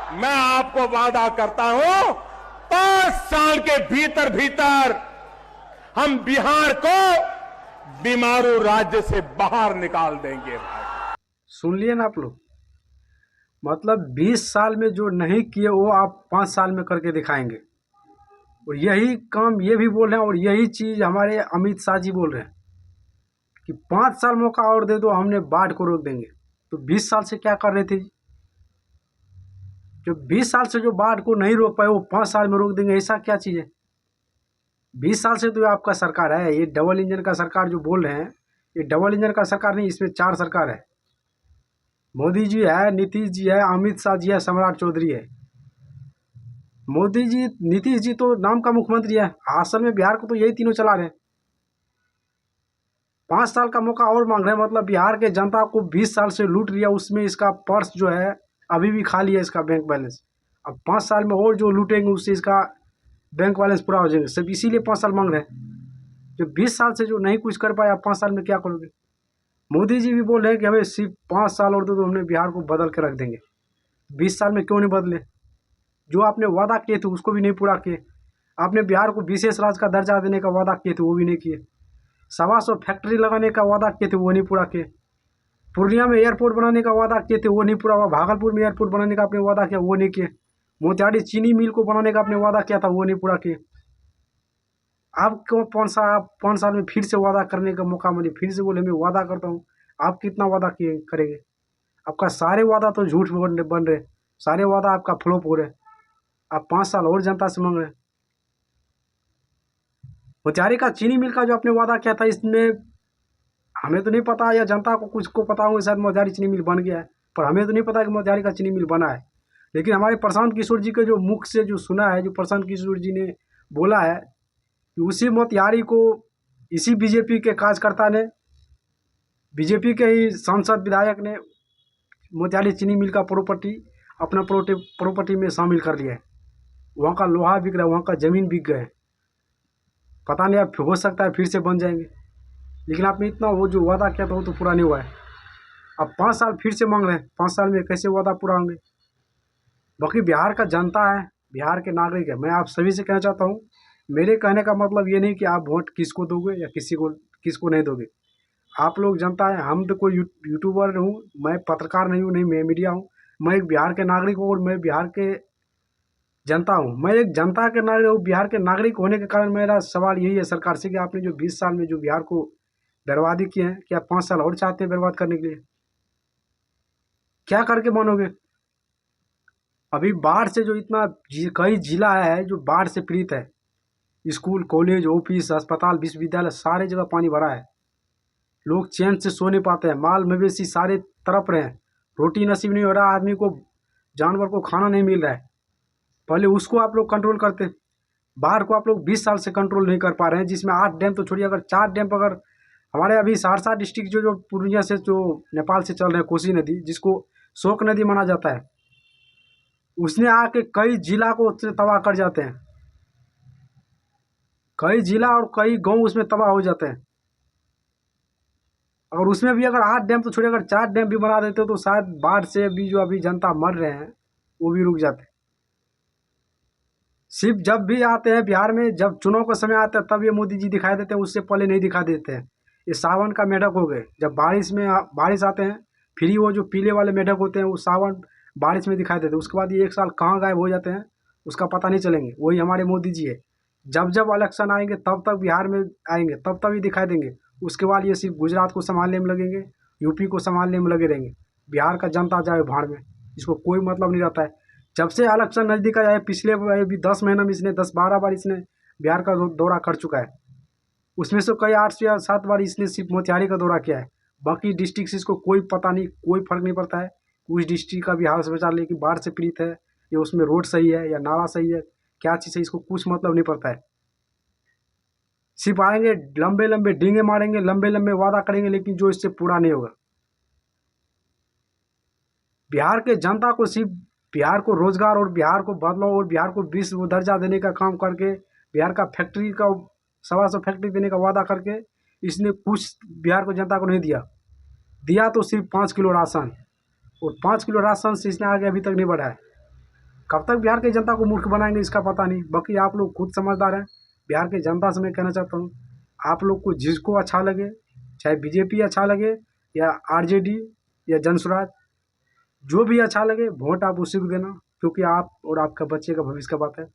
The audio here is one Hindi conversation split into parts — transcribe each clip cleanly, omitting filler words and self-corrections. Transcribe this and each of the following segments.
मैं आपको वादा करता हूं 5 साल के भीतर भीतर हम बिहार को बीमारू राज्य से बाहर निकाल देंगे भाई। सुन लिए ना आप लोग। मतलब 20 साल में जो नहीं किए वो आप 5 साल में करके दिखाएंगे। और यही काम ये भी बोल रहे हैं और यही चीज़ हमारे अमित शाह जी बोल रहे हैं कि 5 साल मौका और दे दो, हमने बाढ़ को रोक देंगे। तो 20 साल से क्या कर रहे थे? जो 20 साल से जो बाढ़ को नहीं रोक पाए वो 5 साल में रोक देंगे, ऐसा क्या चीज़ है? 20 साल से तो आपका सरकार है, ये डबल इंजन का सरकार जो बोल रहे हैं, ये डबल इंजन का सरकार नहीं, इसमें 4 सरकार है। मोदी जी है, नीतीश जी है, अमित शाह जी है, सम्राट चौधरी है। मोदी जी, नीतीश जी तो नाम का मुख्यमंत्री है, असल में बिहार को तो यही तीनों चला रहे हैं। 5 साल का मौका और मांग रहे हैं, मतलब बिहार के जनता को 20 साल से लूट लिया, उसमें इसका पर्स जो है अभी भी खाली है, इसका बैंक बैलेंस। अब 5 साल में और जो लूटेंगे उससे इसका बैंक बैलेंस पूरा हो जाएगा। सिर्फ इसीलिए 5 साल मांग रहे हैं। जो 20 साल से जो नहीं कुछ कर पाया, 5 साल में क्या करोगे? मोदी जी भी बोल रहे हैं कि हमें सिर्फ 5 साल और दो तो हमने बिहार को बदल के रख देंगे। 20 साल में क्यों नहीं बदले? जो आपने वादा किए थे उसको भी नहीं पूरा किए। आपने बिहार को विशेष राज्य का दर्जा देने का वादा किए थे, वो भी नहीं किए। 125 फैक्ट्री लगाने का वादा किए थे, वो नहीं पूरा किए। पूर्णिया में एयरपोर्ट बनाने का वादा किए थे, वो नहीं पूरा हुआ। भागलपुर में एयरपोर्ट बनाने का आपने वादा किया, वो नहीं किए। मोतिहारी चीनी मिल को बनाने का आपने वादा किया था, वो नहीं पूरा किए। आप क्यों 5 साल में फिर से वादा करने का मौका मिले, फिर से बोले मैं वादा करता हूँ? आप कितना वादा किए करेंगे? आपका सारे वादा तो झूठ बन रहे, सारे वादा आपका फ्लॉप हो रहे। आप 5 साल और जनता से मांग रहे हैं। मोतिहारी का चीनी मिल का जो आपने वादा किया था, इसमें हमें तो नहीं पता, या जनता को कुछ को पता होगा शायद मोतिहारी चीनी मिल बन गया है, पर हमें तो नहीं पता कि मोतिहारी का चीनी मिल बना है। लेकिन हमारे प्रशांत किशोर जी के जो मुख से जो सुना है, जो प्रशांत किशोर जी ने बोला है कि उसी मोतिहारी को इसी बीजेपी के कार्यकर्ता ने, बीजेपी के ही सांसद विधायक ने मोतिहारी चीनी मिल का प्रॉपर्टी अपना प्रॉपर्टी में शामिल कर लिया है। वहाँ का लोहा बिक रहा है, वहाँ का ज़मीन बिक गए। पता नहीं, अब हो सकता है फिर से बन जाएंगे। लेकिन आपने इतना वो जो वादा किया था वो तो पूरा नहीं हुआ है। अब 5 साल फिर से मांग रहे हैं, 5 साल में कैसे वादा पूरा होंगे? बाकी बिहार का जनता है, बिहार के नागरिक है। मैं आप सभी से कहना चाहता हूँ, मेरे कहने का मतलब ये नहीं कि आप वोट किसको दोगे या किसको नहीं दोगे। आप लोग जनता है, हम तो कोई यूट्यूबर हूँ, मैं पत्रकार नहीं हूँ, नहीं मैं मीडिया हूँ। मैं एक बिहार के नागरिक हूँ और मैं बिहार के जनता हूँ। मैं एक जनता के नागरिक हूँ, बिहार के नागरिक होने के कारण मेरा सवाल यही है सरकार से कि आपने जो 20 साल में जो बिहार को बर्बादी किए हैं, क्या 5 साल और चाहते हैं बर्बाद करने के लिए? क्या करके मानोगे? अभी बाढ़ से जो इतना कई जिला है जो बाढ़ से पीड़ित है, स्कूल, कॉलेज, ऑफिस, अस्पताल, विश्वविद्यालय, सारे जगह पानी भरा है। लोग चैन से सो नहीं पाते हैं, माल मवेशी सारे तड़प रहे हैं, रोटी नसीब नहीं हो रहा, आदमी को, जानवर को खाना नहीं मिल रहा है। पहले उसको आप लोग कंट्रोल करते, बाढ़ को आप लोग 20 साल से कंट्रोल नहीं कर पा रहे हैं, जिसमें 8 डैम तो छोड़िए, अगर 4 डैम पर अगर हमारे अभी सहरसा डिस्ट्रिक्ट जो पूर्णिया से जो नेपाल से चल रहे हैं कोसी नदी, जिसको शोक नदी माना जाता है, उसने आके कई जिला को तबाह कर जाते हैं। कई जिला और कई गांव उसमें तबाह हो जाते हैं। अगर उसमें भी अगर 8 डैम तो छोड़िए, अगर 4 डैम भी बना देते तो शायद बाढ़ से भी जो अभी जनता मर रहे हैं वो भी रुक जाते। सिर्फ जब भी आते हैं बिहार में, जब चुनाव का समय आता है तब ये मोदी जी दिखाई देते हैं, उससे पहले नहीं दिखा देते हैं। ये सावन का मेढक हो गए, जब बारिश आते हैं फिर ही वो जो पीले वाले मेढक होते हैं वो सावन बारिश में दिखाई देते हैं। उसके बाद ये 1 साल कहाँ गायब हो जाते हैं उसका पता नहीं चलेंगे। वही हमारे मोदी जी है, जब जब इलेक्शन आएंगे तब तक बिहार में आएंगे, तब तब ही दिखाई देंगे। उसके बाद ये सिर्फ गुजरात को संभालने में लगेंगे, यूपी को संभालने में लगे रहेंगे। बिहार का जनता जाए भाड़ में, इसको कोई मतलब नहीं रहता है। जब से इलेक्शन नज़दीक आया है, पिछले भी 10 महीने में इसने 10-12 बार इसने बिहार का दौरा कर चुका है। उसमें से कई 8 या 7 बार इसने सिर्फ मोतिहारी का दौरा किया है। बाकी डिस्ट्रिक्ट से इसको कोई पता नहीं, कोई फर्क नहीं पड़ता है उस डिस्ट्रिक्ट का भी हाल समाचार ले कि बाढ़ से पीड़ित है या उसमें रोड सही है या नाला सही है, क्या चीज़ है, इसको कुछ मतलब नहीं पड़ता है। सिर्फ आएंगे, लंबे लंबे डींगे मारेंगे, लंबे लंबे वादा करेंगे, लेकिन जो इससे पूरा नहीं होगा। बिहार के जनता को सिर्फ बिहार को रोजगार और बिहार को बदलाव और बिहार को विश्व दर्जा देने का काम करके, बिहार का फैक्ट्री का 125 फैक्ट्री देने का वादा करके इसने कुछ बिहार को जनता को नहीं दिया तो सिर्फ 5 किलो राशन, और 5 किलो राशन से इसने आगे अभी तक नहीं बढ़ा है। कब तक बिहार की जनता को मूर्ख बनाएंगे इसका पता नहीं। बाकी आप लोग खुद समझदार हैं। बिहार की जनता से मैं कहना चाहता हूँ, आप लोग को जिसको अच्छा लगे, चाहे बीजेपी अच्छा लगे या आरजेडी या जनसुराज, जो भी अच्छा लगे वोट आप उसी को देना, क्योंकि आप और आपका बच्चे का भविष्य का बात है।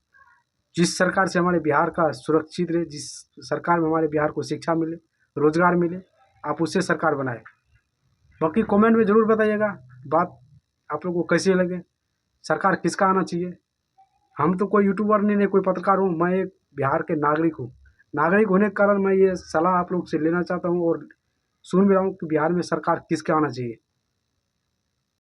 जिस सरकार से हमारे बिहार का सुरक्षित रहे, जिस सरकार में हमारे बिहार को शिक्षा मिले, रोजगार मिले, आप उससे सरकार बनाए। बाकी कमेंट में ज़रूर बताइएगा बात आप लोग को कैसे लगे, सरकार किसका आना चाहिए। हम तो कोई यूट्यूबर नहीं, कोई पत्रकार हूँ, मैं एक बिहार के नागरिक हूँ। नागरिक होने के कारण मैं ये सलाह आप लोग से लेना चाहता हूँ और सुन भी रहा हूँ कि बिहार में सरकार किसका आना चाहिए।